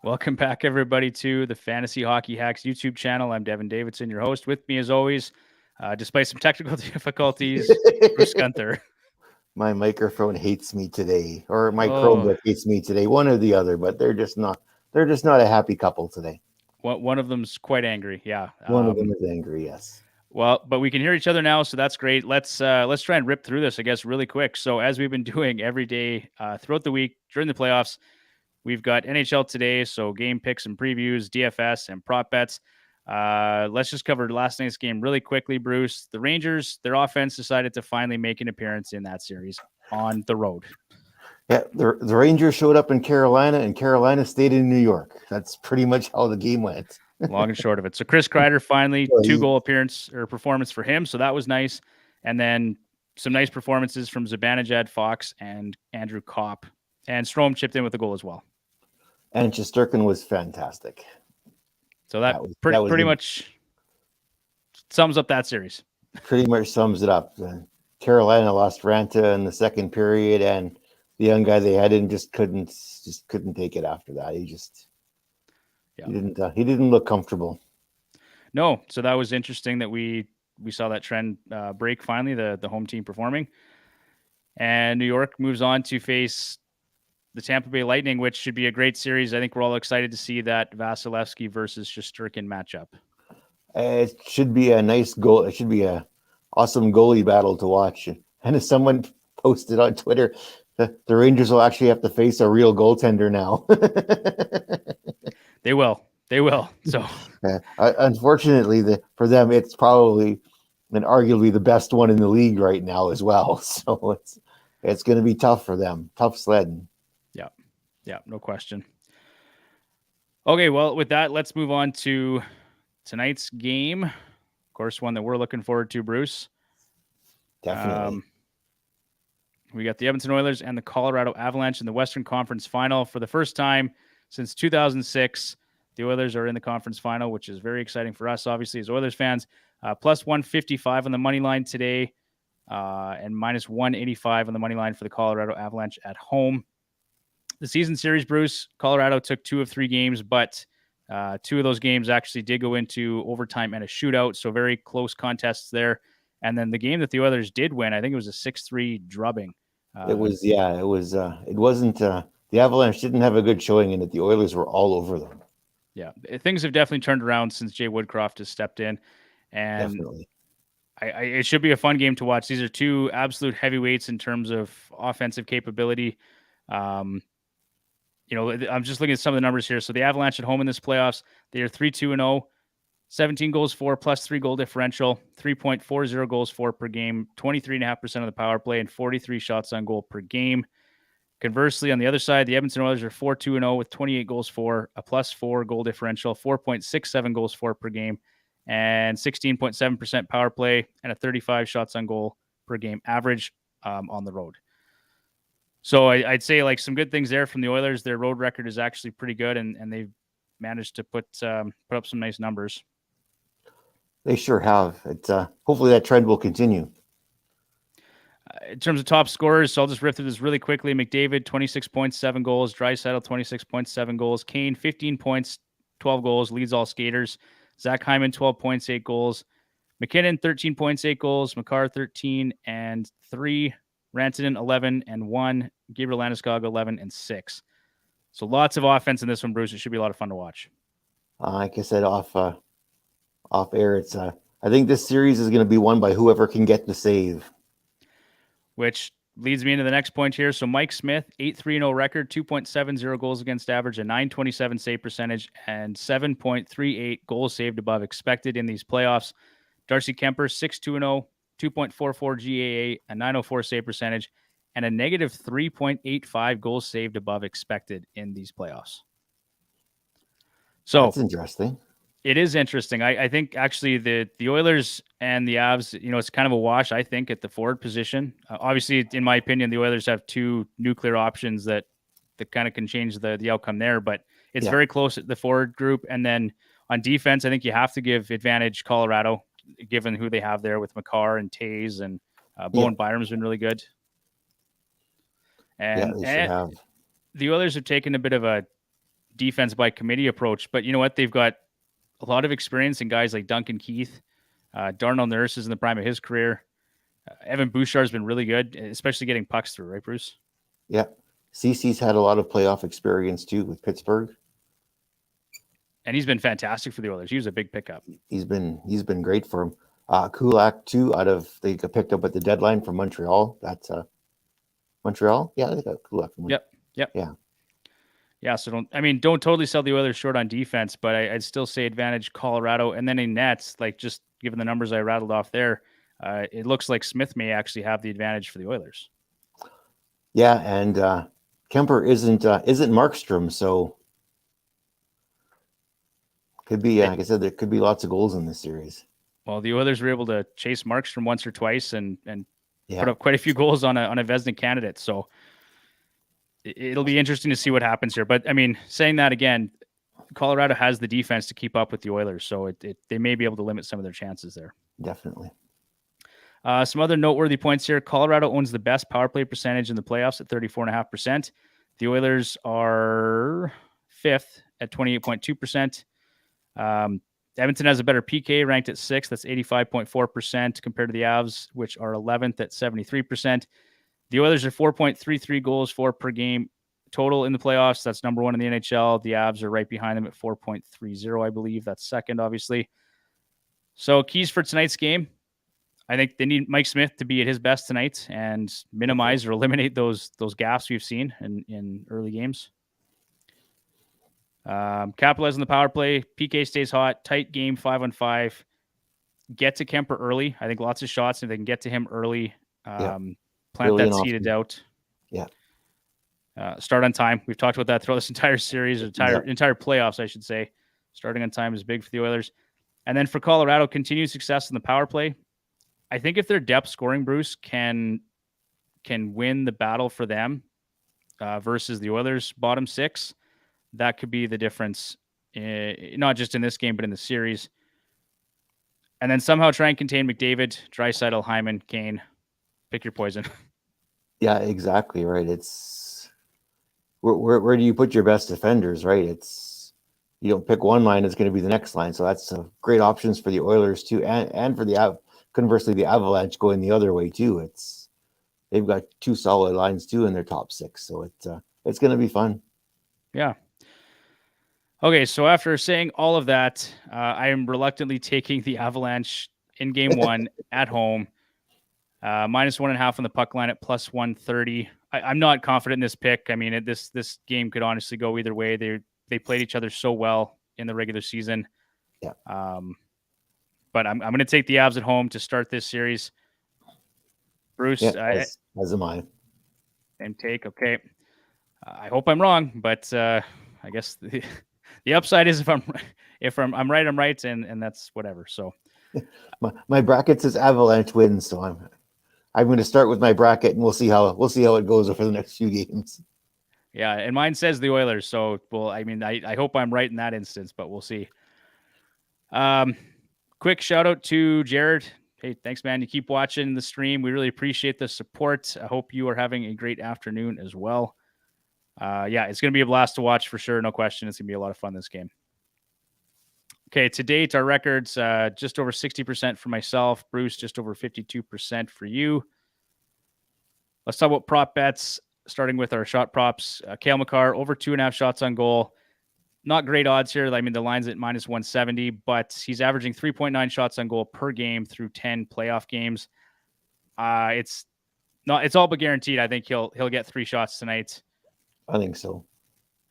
Welcome back, everybody, to the Fantasy Hockey Hacks YouTube channel. I'm Devon Davidson, your host. With me, as always, despite some technical difficulties, Bruce Gunther. My microphone hates me today, or my Oh, Chromebook hates me today, one or the other, but they're just not a happy couple today. one of them's quite angry. Yeah. One of them is angry, yes. Well, but we can hear each other now, so that's great. Let's try and rip through this, I guess, really quick. So as we've been doing every day throughout the week during the playoffs, we've got NHL today, so game picks and previews, DFS and prop bets. Let's just cover last night's game really quickly, Bruce. The Rangers, their offense decided to finally make an appearance in that series on the road. Yeah, the Rangers showed up in Carolina, and Carolina stayed in New York. That's pretty much how the game went. Long and short of it. So Chris Kreider finally 2-goal appearance or performance for him, so that was nice. And then some nice performances from Zibanejad, Fox, and Andrew Kopp. And Strome chipped in with a goal as well. And Shesterkin was fantastic. So that pretty much sums up that series. Pretty much sums it up. Carolina lost Ranta in the second period, and the young guy they had in just couldn't take it after that. He didn't look comfortable. No, so that was interesting that we saw that trend break finally. The home team performing, and New York moves on to face the Tampa Bay Lightning, which should be a great series. I think we're all excited to see that Vasilevsky versus Shesterkin matchup. It should be a nice goal. It should be a awesome goalie battle to watch. And as someone posted on Twitter, the Rangers will actually have to face a real goaltender now. They will. So, unfortunately, for them, it's probably and arguably the best one in the league right now as well. So it's going to be tough for them. Tough sledding. Yeah, no question. Okay, well, with that, let's move on to tonight's game. Of course, one that we're looking forward to, Bruce. Definitely. We got the Edmonton Oilers and the Colorado Avalanche in the Western Conference Final. For the first time since 2006, the Oilers are in the conference final, which is very exciting for us, obviously, as Oilers fans. Plus 155 on the money line today, and minus 185 on the money line for the Colorado Avalanche at home. The season series, Bruce, Colorado took 2 of 3 games, but 2 of those games actually did go into overtime and a shootout, so very close contests there. And then the game that the Oilers did win, I think it was a 6-3 drubbing. It wasn't, the Avalanche didn't have a good showing in it. The Oilers were all over them. Yeah, things have definitely turned around since Jay Woodcroft has stepped in. And definitely. It should be a fun game to watch. These are 2 absolute heavyweights in terms of offensive capability. I'm just looking at some of the numbers here. So the Avalanche at home in this playoffs, they are 3-2-0, 17 goals for, plus 3 goal differential, 3.40 goals for per game, 23.5% of the power play, and 43 shots on goal per game. Conversely, on the other side, the Edmonton Oilers are 4-2-0 with 28 goals for, a plus 4 goal differential, 4.67 goals for per game, and 16.7% power play, and a 35 shots on goal per game average on the road. So I'd say like some good things there from the Oilers. Their road record is actually pretty good, and they've managed to put up some nice numbers. They sure have. Hopefully that trend will continue. In terms of top scorers, so I'll just rip through this really quickly. McDavid, 26.7 goals. Draisaitl, 26.7 goals. Kane, 15 points, 12 goals, leads all skaters. Zach Hyman, 12 points, 8 goals. McKinnon, 13 points, 8 goals. Makar, 13 and 3. Rantanen, 11 and 1. Gabriel Landeskog, 11 and 6. So lots of offense in this one, Bruce. It should be a lot of fun to watch. Like I said, off air, it's I think this series is going to be won by whoever can get the save. Which leads me into the next point here. So Mike Smith, 8-3-0 record, 2.70 goals against average, a 927 save percentage, and 7.38 goals saved above expected in these playoffs. Darcy Kemper, 6-2-0, 2.44 GAA, a 904 save percentage, and a negative 3.85 goals saved above expected in these playoffs. So that's interesting. It is interesting. I think actually the Oilers and the Avs, it's kind of a wash, I think, at the forward position. Obviously, in my opinion, the Oilers have 2 nuclear options that kind of can change the outcome there, but it's very close at the forward group. And then on defense, I think you have to give advantage Colorado, given who they have there with Makar and Taze, and Bowen Byram's been really good. And, they should have. The Oilers have taken a bit of a defense by committee approach. But you know what? They've got a lot of experience in guys like Duncan Keith. Darnell Nurse is in the prime of his career. Evan Bouchard's been really good, especially getting pucks through, right, Bruce? Yeah. CC's had a lot of playoff experience too with Pittsburgh. And he's been fantastic for the Oilers. He was a big pickup. He's been great for him. Kulak too, they got picked up at the deadline from Montreal. That's Montreal. Yeah, they got Kulak. Yep. Yeah. So don't totally sell the Oilers short on defense, but I'd still say advantage Colorado. And then in nets, like just given the numbers I rattled off there, it looks like Smith may actually have the advantage for the Oilers. Yeah, and Kemper isn't Markstrom, so could be. Like I said, there could be lots of goals in this series. Well, the Oilers were able to chase Markstrom once or twice and put up quite a few goals on a Vezina candidate. So it'll be interesting to see what happens here. But I mean, saying that again, Colorado has the defense to keep up with the Oilers, so they may be able to limit some of their chances there. Definitely. Some other noteworthy points here. Colorado owns the best power play percentage in the playoffs at 34.5%. The Oilers are fifth at 28.2%. Edmonton has a better PK, ranked at 6th. That's 85.4% compared to the Avs, which are 11th at 73%. The Oilers are 4.33 goals for per game total in the playoffs. That's number 1 in the NHL. The Avs are right behind them at 4.30, I believe. That's second, obviously. So keys for tonight's game. I think they need Mike Smith to be at his best tonight and minimize or eliminate those gaps we've seen in early games. Capitalize on the power play. PK stays hot. Tight game, 5-on-5. Get to Kemper early. I think lots of shots. If they can get to him early, plant early that seed of doubt. Yeah. Start on time. We've talked about that throughout this entire series, entire playoffs, I should say. Starting on time is big for the Oilers. And then for Colorado, continued success in the power play. I think if their depth scoring, Bruce, can win the battle for them versus the Oilers' bottom 6, that could be the difference, not just in this game, but in the series. And then somehow try and contain McDavid, Draisaitl, Hyman, Kane. Pick your poison. Yeah, exactly right. It's where do you put your best defenders, right? It's you don't pick one line; it's going to be the next line. So that's great options for the Oilers too, and for conversely the Avalanche going the other way too. They've got 2 solid lines too in their top 6, so it's going to be fun. Yeah. Okay, so after saying all of that, I am reluctantly taking the Avalanche in game 1 at home. -1.5 on the puck line at +130. I'm not confident in this pick. I mean, this game could honestly go either way. They played each other so well in the regular season. Yeah. But I'm going to take the Avs at home to start this series. Bruce, yeah, as am I. Same take. Okay. I hope I'm wrong, but I guess the upside is if I'm right, I'm right, and that's whatever. So my bracket says Avalanche wins, so I'm going to start with my bracket, and we'll see how it goes over the next few games. Yeah, and mine says the Oilers. So, well, I mean, I hope I'm right in that instance, but we'll see. Quick shout out to Jared. Hey, thanks, man. You keep watching the stream. We really appreciate the support. I hope you are having a great afternoon as well. Yeah, it's going to be a blast to watch for sure. No question. It's going to be a lot of fun this game. Okay, to date, our records, just over 60% for myself. Bruce, just over 52% for you. Let's talk about prop bets, starting with our shot props. Cale Makar, over 2.5 shots on goal. Not great odds here. I mean, the line's at -170, but he's averaging 3.9 shots on goal per game through 10 playoff games. It's all but guaranteed. I think he'll get 3 shots tonight. I think so.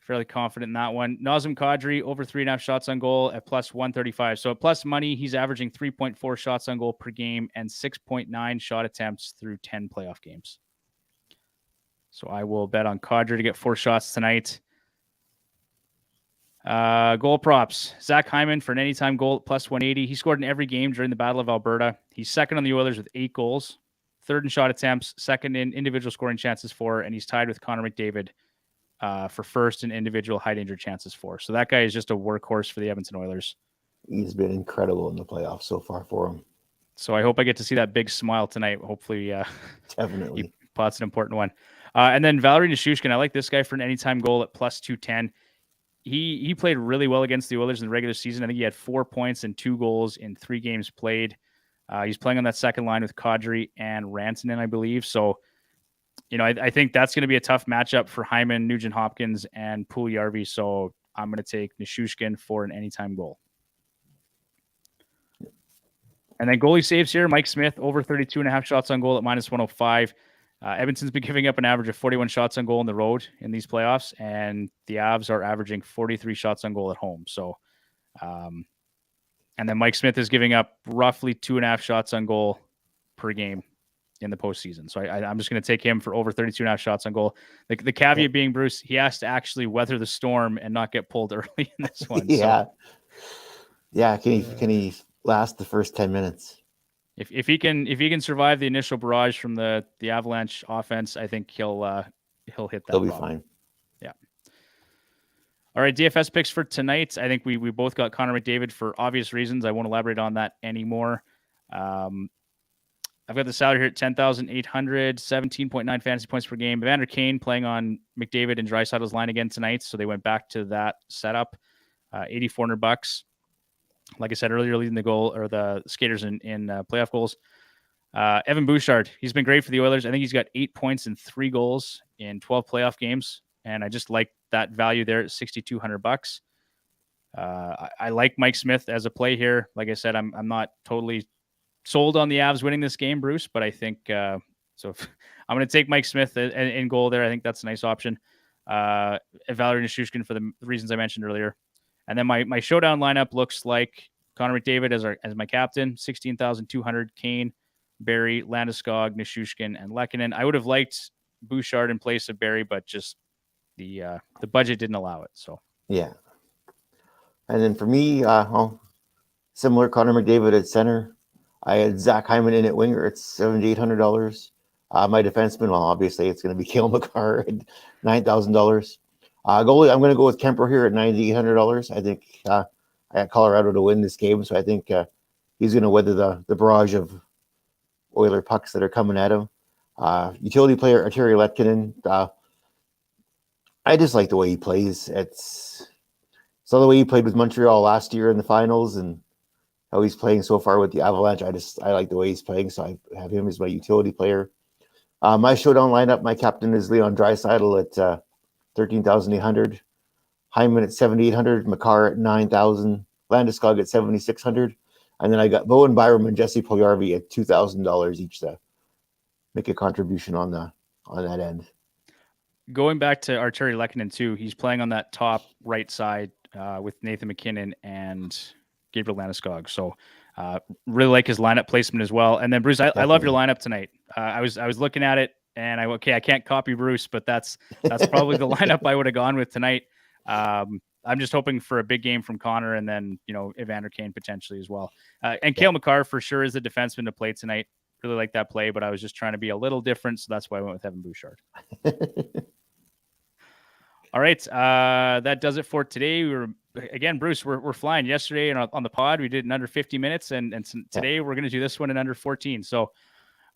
Fairly confident in that one. Nazem Kadri, over 3.5 shots on goal at +135. So at plus money, he's averaging 3.4 shots on goal per game and 6.9 shot attempts through 10 playoff games. So I will bet on Kadri to get 4 shots tonight. Goal props. Zach Hyman for an anytime goal at +180. He scored in every game during the Battle of Alberta. He's second on the Oilers with 8 goals, third in shot attempts, second in individual scoring chances for, and he's tied with Connor McDavid for first in individual high danger chances for. So that guy is just a workhorse for the Edmonton Oilers. He's been incredible in the playoffs so far for him. So I hope I get to see that big smile tonight. Hopefully, definitely. He pots an important one. And then Valeri Nichushkin. I like this guy for an anytime goal at +210. he played really well against the Oilers in the regular season. I think he had 4 points and 2 goals in 3 games played. He's playing on that second line with Kadri and Rantanen, I believe. So, I think that's going to be a tough matchup for Hyman, Nugent Hopkins, and Puljujarvi. So I'm going to take Nichushkin for an anytime goal. And then goalie saves here, Mike Smith, over 32.5 shots on goal at -105. Edmonton's been giving up an average of 41 shots on goal on the road in these playoffs, and the Avs are averaging 43 shots on goal at home. So, and then Mike Smith is giving up roughly 2.5 shots on goal per game in the postseason. So I'm just going to take him for over 32.5 shots on goal. The caveat being, Bruce, he has to actually weather the storm and not get pulled early in this one. Yeah. So, yeah. Can he last the first 10 minutes? If he can survive the initial barrage from the Avalanche offense, I think he'll hit that. He'll be fine. Yeah. All right, DFS picks for tonight. I think we both got Connor McDavid for obvious reasons. I won't elaborate on that anymore. I've got the salary here at 10,800, 17.9 fantasy points per game. Evander Kane playing on McDavid and Draisaitl's line again tonight, so they went back to that setup. $8,400. Like I said earlier, leading the goal or the skaters in playoff goals. Evan Bouchard, he's been great for the Oilers. I think he's got 8 points and 3 goals in 12 playoff games, and I just like that value there at $6,200. I like Mike Smith as a play here. Like I said, I'm not totally sold on the Avs winning this game, Bruce, but I think I'm going to take Mike Smith in goal there. I think that's a nice option. Valeri Nichushkin for the reasons I mentioned earlier. And then my showdown lineup looks like Connor McDavid as my captain, 16,200, Kane, Barrie, Landeskog, Nichushkin, and Lehkonen. I would have liked Bouchard in place of Barrie, but just the budget didn't allow it. So yeah. And then for me, similar Connor McDavid at center. I had Zach Hyman in at winger at $7,800. My defenseman, well, obviously it's going to be Cale Makar at $9,000. Goalie, I'm going to go with Kemper here at $9,800. I think I got Colorado to win this game, so I think he's going to weather the barrage of Oiler pucks that are coming at him. Utility player Arturi Lehkonen. I just like the way he plays. It's the way he played with Montreal last year in the finals, and how he's playing so far with the Avalanche. I like the way he's playing, so I have him as my utility player. My showdown lineup, my captain is Leon Draisaitl at $13,800, Hyman at $7,800, Makar at $9,000, Landeskog at $7,600, and then I got Bowen, Byram, and Jesse Puljujarvi at $2,000 each to make a contribution on that end. Going back to Arturi Lehkonen too, he's playing on that top right side with Nathan McKinnon and Gabriel Landeskog. So really like his lineup placement as well. And then Bruce, I love your lineup tonight. I was looking at it and I can't copy Bruce, but that's probably the lineup I would have gone with tonight. I'm just hoping for a big game from Connor and then, Evander Kane potentially as well. And Cale Makar for sure is the defenseman to play tonight. Really like that play, but I was just trying to be a little different. So that's why I went with Evan Bouchard. All right. That does it for today. Bruce, we're flying. Yesterday and on the pod, we did in under 50 minutes. And today we're going to do this one in under 14. So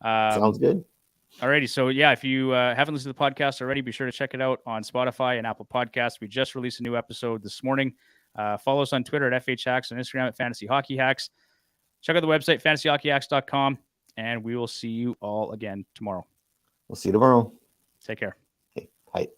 sounds good. All righty. So if you haven't listened to the podcast already, be sure to check it out on Spotify and Apple Podcasts. We just released a new episode this morning. Follow us on Twitter at FHHacks, on Instagram at Fantasy Hockey Hacks. Check out the website, fantasyhockeyhacks.com, and we will see you all again tomorrow. We'll see you tomorrow. Take care. Okay. Bye.